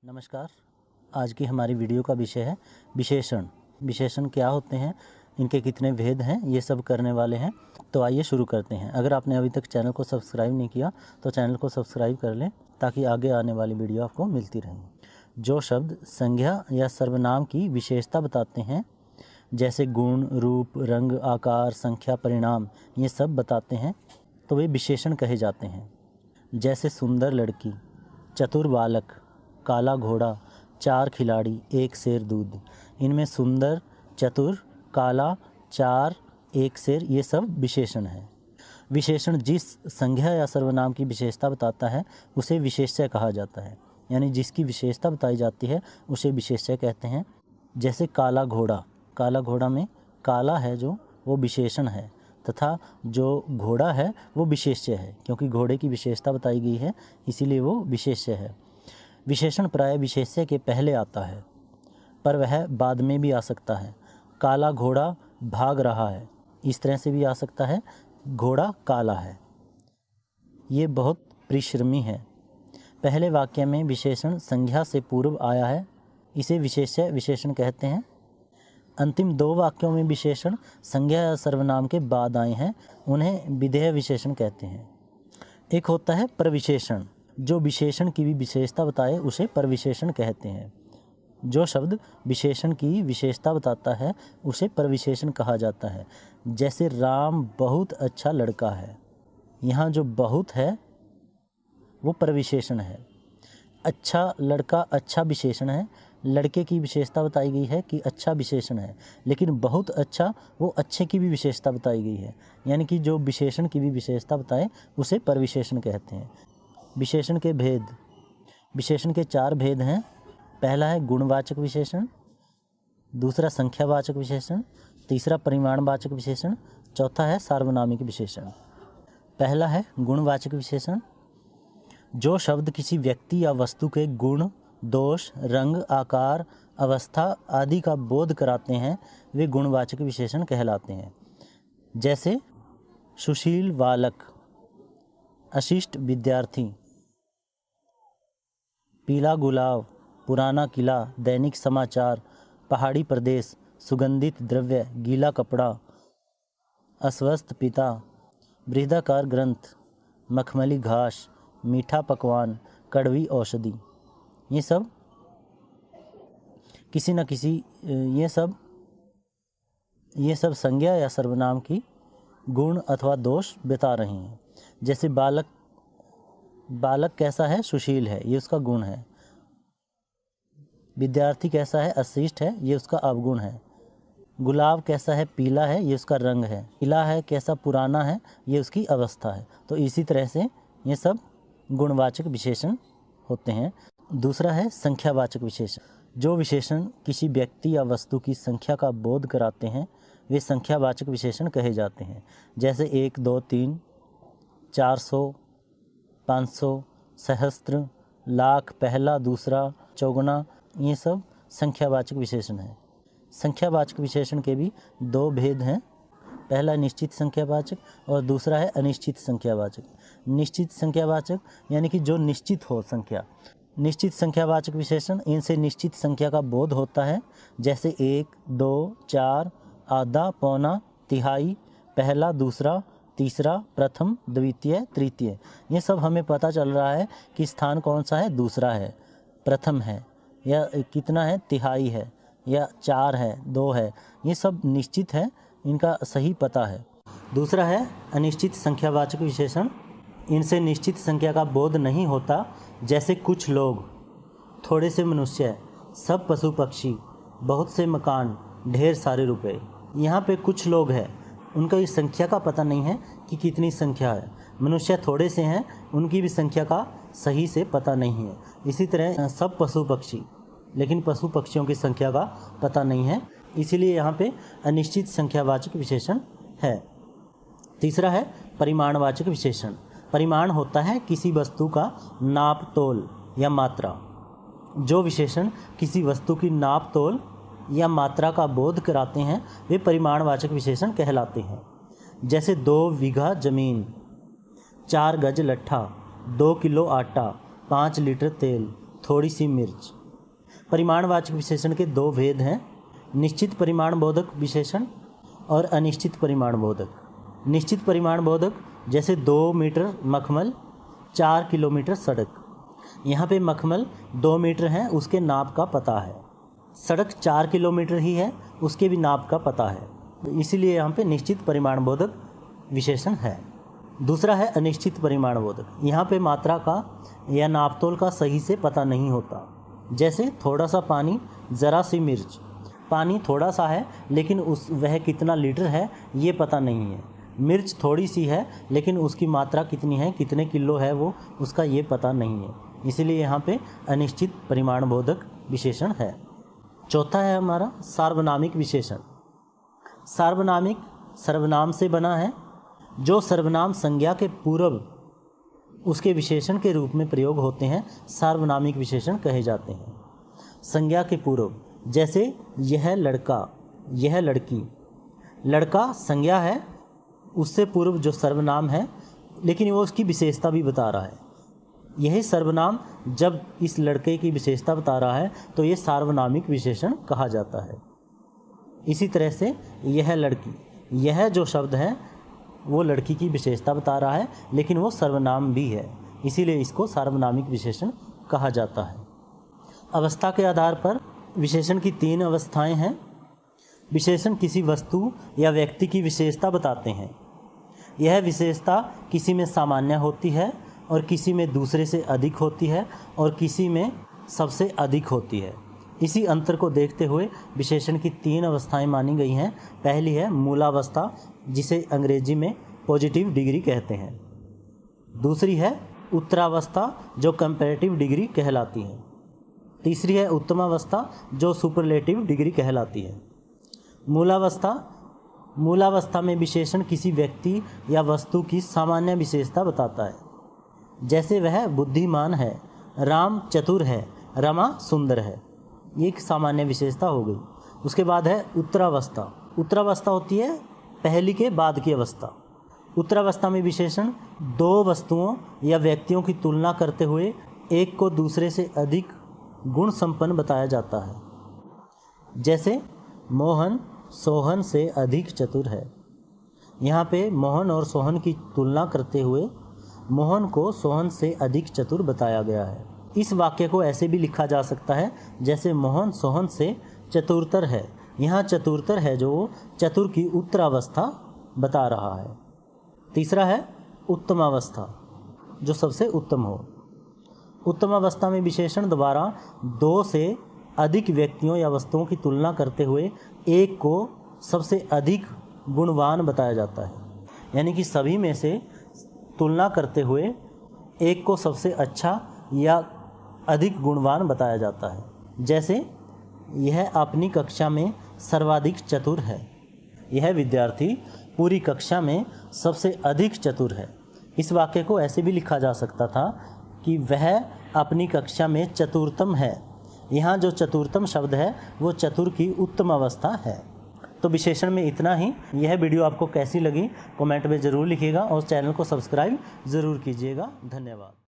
नमस्कार। आज की हमारी वीडियो का विषय है विशेषण। विशेषण क्या होते हैं, इनके कितने भेद हैं, ये सब करने वाले हैं। तो आइए शुरू करते हैं। अगर आपने अभी तक चैनल को सब्सक्राइब नहीं किया तो चैनल को सब्सक्राइब कर लें ताकि आगे आने वाली वीडियो आपको मिलती रहे। जो शब्द संज्ञा या सर्वनाम की विशेषता बताते हैं, जैसे गुण, रूप, रंग, आकार, संख्या, परिणाम, ये सब बताते हैं तो वे विशेषण कहे जाते हैं। जैसे सुंदर लड़की, चतुर बालक, काला घोड़ा, 4 खिलाड़ी, 1 सेर दूध। इनमें सुंदर, चतुर, काला, 4, 1 सेर ये सब विशेषण हैं। विशेषण जिस संज्ञा या सर्वनाम की विशेषता बताता है उसे विशेष्य कहा जाता है, यानी जिसकी विशेषता बताई जाती है उसे विशेष्य कहते हैं। जैसे काला घोड़ा, काला घोड़ा में काला है जो वो विशेषण है, तथा जो घोड़ा है वो विशेष्य है, क्योंकि घोड़े की विशेषता बताई गई है इसीलिए वो विशेष्य है। विशेषण प्राय विशेष्य के पहले आता है, पर वह बाद में भी आ सकता है। काला घोड़ा भाग रहा है, इस तरह से भी आ सकता है, घोड़ा काला है। ये बहुत परिश्रमी है। पहले वाक्य में विशेषण संज्ञा से पूर्व आया है, इसे विशेष्य विशेषण कहते हैं। अंतिम 2 वाक्यों में विशेषण संज्ञा या सर्वनाम के बाद आए हैं, उन्हें विधेय विशेषण कहते हैं। एक होता है प्रविशेषण, जो विशेषण की भी विशेषता बताए उसे प्रविशेषण कहते हैं। जो शब्द विशेषण की विशेषता बताता है उसे प्रविशेषण कहा जाता है। जैसे राम बहुत अच्छा लड़का है, यहाँ जो बहुत है वो प्रविशेषण है। अच्छा लड़का अच्छा विशेषण है, लड़के की विशेषता बताई गई है कि अच्छा विशेषण है, लेकिन बहुत अच्छा वो अच्छे की भी विशेषता बताई गई है, यानी कि जो विशेषण की भी विशेषता बताए उसे प्रविशेषण कहते हैं। विशेषण के भेद। विशेषण के 4 भेद हैं। पहला है गुणवाचक विशेषण, दूसरा संख्यावाचक विशेषण, तीसरा परिमाणवाचक विशेषण, चौथा है सार्वनामिक विशेषण। पहला है गुणवाचक विशेषण। जो शब्द किसी व्यक्ति या वस्तु के गुण, दोष, रंग, आकार, अवस्था आदि का बोध कराते हैं वे गुणवाचक विशेषण कहलाते हैं। जैसे सुशील बालक, अशिष्ट विद्यार्थी, पीला गुलाब, पुराना किला, दैनिक समाचार, पहाड़ी प्रदेश, सुगंधित द्रव्य, गीला कपड़ा, अस्वस्थ पिता, बृहदाकार ग्रंथ, मखमली घास, मीठा पकवान, कड़वी औषधि। ये सब किसी न किसी ये सब संज्ञा या सर्वनाम की गुण अथवा दोष बता रहे हैं। जैसे बालक कैसा है, सुशील है, ये उसका गुण है। विद्यार्थी कैसा है, अशिष्ट है, ये उसका अवगुण है। गुलाब कैसा है, पीला है, ये उसका रंग है। किला है कैसा, पुराना है, ये उसकी अवस्था है। तो इसी तरह से ये सब गुणवाचक विशेषण होते हैं। दूसरा है संख्यावाचक विशेषण। जो विशेषण किसी व्यक्ति या वस्तु की संख्या का बोध कराते हैं वे संख्यावाचक विशेषण कहे जाते हैं। जैसे 1, 2, 3, 400, 500, सहस्त्र, लाख, पहला, दूसरा, चौगुना, ये सब संख्यावाचक विशेषण हैं। संख्यावाचक विशेषण के भी 2 भेद हैं। पहला निश्चित संख्यावाचक और दूसरा है अनिश्चित संख्यावाचक। निश्चित संख्यावाचक यानी कि जो निश्चित हो संख्या। निश्चित संख्यावाचक विशेषण, इनसे निश्चित संख्या का बोध होता है। जैसे 1, 2, 4, आधा, पौना, तिहाई, पहला, दूसरा, तीसरा, प्रथम, द्वितीय, तृतीय। ये सब हमें पता चल रहा है कि स्थान कौन सा है, दूसरा है, प्रथम है, या कितना है, तिहाई है, या 4 है, 2 है। ये सब निश्चित है, इनका सही पता है। दूसरा है अनिश्चित संख्यावाचक विशेषण। इनसे निश्चित संख्या का बोध नहीं होता। जैसे कुछ लोग, थोड़े से मनुष्य, सब पशु पक्षी, बहुत से मकान, ढेर सारे रुपए। यहाँ पे कुछ लोग हैं, उनका इस संख्या का पता नहीं है कि कितनी संख्या है। मनुष्य थोड़े से हैं, उनकी भी संख्या का सही से पता नहीं है। इसी तरह सब पशु पक्षी, लेकिन पशु पक्षियों की संख्या का पता नहीं है, इसीलिए यहाँ पे अनिश्चित संख्यावाचक विशेषण है। तीसरा है परिमाणवाचक विशेषण। परिमाण होता है किसी वस्तु का नाप तोल या मात्रा। जो विशेषण किसी वस्तु की नाप तोल या मात्रा का बोध कराते हैं वे परिमाणवाचक विशेषण कहलाते हैं। जैसे 2 बीघा जमीन, 4 गज लट्ठा, 2 किलो आटा, 5 लीटर तेल, थोड़ी सी मिर्च। परिमाणवाचक विशेषण के दो भेद हैं, निश्चित परिमाणबोधक विशेषण और अनिश्चित परिमाणबोधक। निश्चित परिमाणबोधक जैसे 2 मीटर मखमल, 4 किलोमीटर सड़क। यहाँ पे मखमल 2 मीटर है, उसके नाप का पता है। सड़क 4 किलोमीटर ही है, उसके भी नाप का पता है, इसीलिए यहाँ पे निश्चित परिमाणबोधक विशेषण है। दूसरा है अनिश्चित परिमाणबोधक। यहाँ पे मात्रा का या नापतोल का सही से पता नहीं होता। जैसे थोड़ा सा पानी, ज़रा सी मिर्च। पानी थोड़ा सा है लेकिन वह कितना लीटर है ये पता नहीं है। मिर्च थोड़ी सी है लेकिन उसकी मात्रा कितनी है, कितने किलो है वो, उसका ये पता नहीं है। इसीलिए यहाँ पे अनिश्चित परिमाणबोधक विशेषण है। चौथा है हमारा सार्वनामिक विशेषण। सार्वनामिक सर्वनाम से बना है। जो सर्वनाम संज्ञा के पूर्व उसके विशेषण के रूप में प्रयोग होते हैं सार्वनामिक विशेषण कहे जाते हैं। संज्ञा के पूर्व जैसे यह लड़का, यह लड़की। लड़का संज्ञा है, उससे पूर्व जो सर्वनाम है लेकिन वो उसकी विशेषता भी बता रहा है। यही सर्वनाम जब इस लड़के की विशेषता बता रहा है तो ये सार्वनामिक विशेषण कहा जाता है। इसी तरह से यह लड़की, यह जो शब्द है वो लड़की की विशेषता बता रहा है लेकिन वो सर्वनाम भी है, इसीलिए इसको सार्वनामिक विशेषण कहा जाता है। अवस्था के आधार पर विशेषण की 3 अवस्थाएं हैं। विशेषण किसी वस्तु या व्यक्ति की विशेषता बताते हैं। यह विशेषता किसी में सामान्य होती है और किसी में दूसरे से अधिक होती है और किसी में सबसे अधिक होती है। इसी अंतर को देखते हुए विशेषण की 3 अवस्थाएं मानी गई हैं। पहली है मूलावस्था, जिसे अंग्रेजी में पॉजिटिव डिग्री कहते हैं। दूसरी है उत्तरावस्था, जो कंपैरेटिव डिग्री कहलाती है। तीसरी है उत्तमावस्था, जो सुपरलेटिव डिग्री कहलाती है। मूलावस्था में विशेषण किसी व्यक्ति या वस्तु की सामान्य विशेषता बताता है। जैसे वह बुद्धिमान है, राम चतुर है, रमा सुंदर है, ये एक सामान्य विशेषता हो गई। उसके बाद है उत्तरावस्था। उत्तरावस्था होती है पहली के बाद की अवस्था। उत्तरावस्था में विशेषण 2 वस्तुओं या व्यक्तियों की तुलना करते हुए एक को दूसरे से अधिक गुण संपन्न बताया जाता है। जैसे मोहन सोहन से अधिक चतुर है। यहाँ पे मोहन और सोहन की तुलना करते हुए मोहन को सोहन से अधिक चतुर बताया गया है। इस वाक्य को ऐसे भी लिखा जा सकता है जैसे मोहन सोहन से चतुरतर है। यहाँ चतुरतर है जो चतुर की उत्तरावस्था बता रहा है। तीसरा है उत्तमावस्था, जो सबसे उत्तम हो। उत्तमावस्था में विशेषण द्वारा 2 से अधिक व्यक्तियों या वस्तुओं की तुलना करते हुए एक को सबसे अधिक गुणवान बताया जाता है। यानी कि सभी में से तुलना करते हुए एक को सबसे अच्छा या अधिक गुणवान बताया जाता है। जैसे यह अपनी कक्षा में सर्वाधिक चतुर है। यह विद्यार्थी पूरी कक्षा में सबसे अधिक चतुर है। इस वाक्य को ऐसे भी लिखा जा सकता था कि वह अपनी कक्षा में चतुरतम है। यहाँ जो चतुरतम शब्द है वो चतुर की उत्तम अवस्था है। तो विशेषण में इतना ही। यह वीडियो आपको कैसी लगी कमेंट में ज़रूर लिखिएगा और चैनल को सब्सक्राइब ज़रूर कीजिएगा। धन्यवाद।